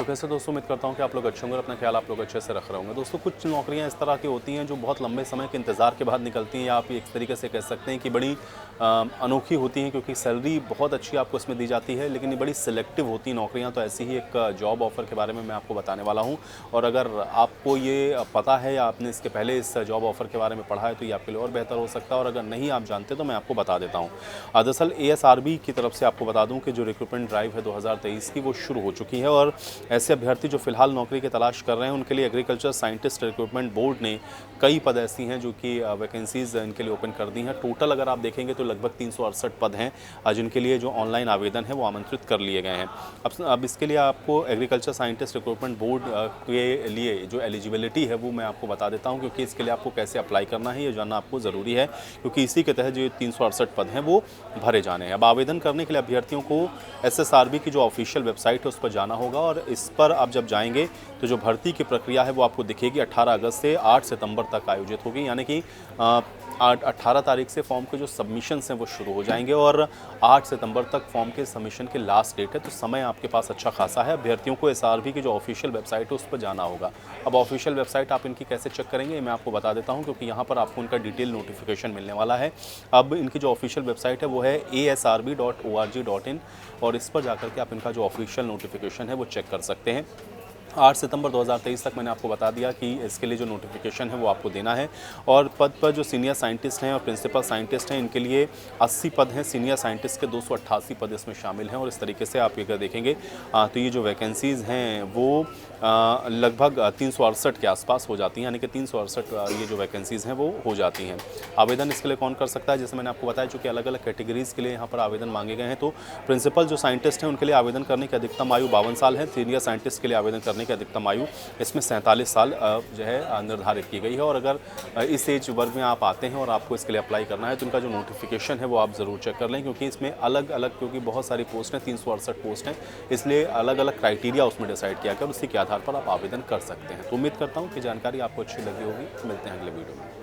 तो कैसे दोस्तों, उम्मीद करता हूँ कि आप लोग अच्छे होंगे और अपना ख्याल आप लोग अच्छे से रख रहे होंगे। दोस्तों, कुछ नौकरियाँ इस तरह की होती हैं जो बहुत लंबे समय के इंतज़ार के बाद निकलती हैं, या आप एक तरीके से कह सकते हैं कि बड़ी अनोखी होती हैं, क्योंकि सैलरी बहुत अच्छी आपको इसमें दी जाती है, लेकिन ये बड़ी सिलेक्टिव होती हैं नौकरियाँ। तो ऐसी ही एक जॉब ऑफ़र के बारे में मैं आपको बताने वाला हूँ, और अगर आपको ये पता है या आपने इसके पहले इस जॉब ऑफ़र के बारे में पढ़ा है तो ये आपके लिए और बेहतर हो सकता है, और अगर नहीं आप जानते तो मैं आपको बता देता हूँ। दरअसल ASRB की तरफ से आपको बता दूँ कि जो रिक्रूटमेंट ड्राइव है 2023 की, वो शुरू हो चुकी है, और ऐसे अभ्यर्थी जो फिलहाल नौकरी की तलाश कर रहे हैं उनके लिए एग्रीकल्चर साइंटिस्ट रिक्रूटमेंट बोर्ड ने कई पद ऐसी हैं जो कि वैकेंसीज इनके लिए ओपन कर दी हैं। टोटल अगर आप देखेंगे तो लगभग 368 पद हैं जिनके लिए जो ऑनलाइन आवेदन है वो आमंत्रित कर लिए गए हैं। अब इसके लिए आपको एग्रीकल्चर साइंटिस्ट रिक्रूटमेंट बोर्ड के लिए जो एलिजिबिलिटी है वो मैं आपको बता देता हूँ, क्योंकि इसके लिए आपको कैसे अप्लाई करना है ये जानना आपको ज़रूरी है, क्योंकि इसी के तहत जो 368 पद हैं वो भरे जाने हैं। अब आवेदन करने के लिए अभ्यर्थियों को SSRB की जो ऑफिशियल वेबसाइट है उस पर जाना होगा, और इस पर आप जब जाएंगे तो जो भर्ती की प्रक्रिया है वो आपको दिखेगी। 18 अगस्त से 8 सितंबर तक आयोजित होगी, यानी कि 18 तारीख से फॉर्म के जो सबमिशंस हैं वो शुरू हो जाएंगे, और 8 सितंबर तक फॉर्म के सबमिशन की लास्ट डेट है। तो समय आपके पास अच्छा खासा है। अभ्यर्थियों को SRB की जो ऑफिशियल वेबसाइट है उस पर जाना होगा। अब ऑफिशियल वेबसाइट आप इनकी कैसे चेक करेंगे मैं आपको बता देता हूं, क्योंकि यहाँ पर आपको उनका डिटेल नोटिफिकेशन मिलने वाला है। अब इनकी जो ऑफिशियल वेबसाइट है वो है asrb.org.in, और इस पर जाकर के आप इनका जो ऑफिशियल नोटिफिकेशन है वो चेक कर सकते हैं। 8 सितंबर 2023 तक मैंने आपको बता दिया कि इसके लिए जो नोटिफिकेशन है वो आपको देना है। और पद पर जो सीनियर साइंटिस्ट हैं और प्रिंसिपल साइंटिस्ट हैं इनके लिए 80 पद हैं। सीनियर साइंटिस्ट के 288 पद इसमें शामिल हैं, और इस तरीके से आप अगर देखेंगे तो ये जो वैकेंसीज़ हैं वो लगभग 368 के आसपास हो जाती हैं, यानी कि 368 ये जो वैकेंसीज़ हैं वो हो जाती हैं। आवेदन इसके लिए कौन कर सकता है, जैसे मैंने आपको बताया, चूँकि अलग अलग कैटेगरीज़ के लिए यहाँ पर आवेदन मांगे गए हैं। तो प्रिंसिपल जो साइंटिस्ट हैं उनके लिए आवेदन करने की अधिकतम आयु 52 साल है। सीनियर साइंटिस्ट के लिए आवेदन करने की अधिकतम आयु इसमें 47 साल जो है निर्धारित की गई है। और अगर इस एज वर्ग में आप आते हैं और आपको इसके लिए अप्लाई करना है तो इनका जो नोटिफिकेशन है वो आप ज़रूर चेक कर लें, क्योंकि इसमें अलग अलग, क्योंकि बहुत सारी पोस्ट हैं, 368 पोस्ट हैं, इसलिए अलग अलग क्राइटेरिया उसमें डिसाइड किया गया, और उसी के आधार पर आप आवेदन कर सकते हैं। तो उम्मीद करता हूँ कि जानकारी आपको अच्छी लगी होगी। मिलते हैं अगले वीडियो में।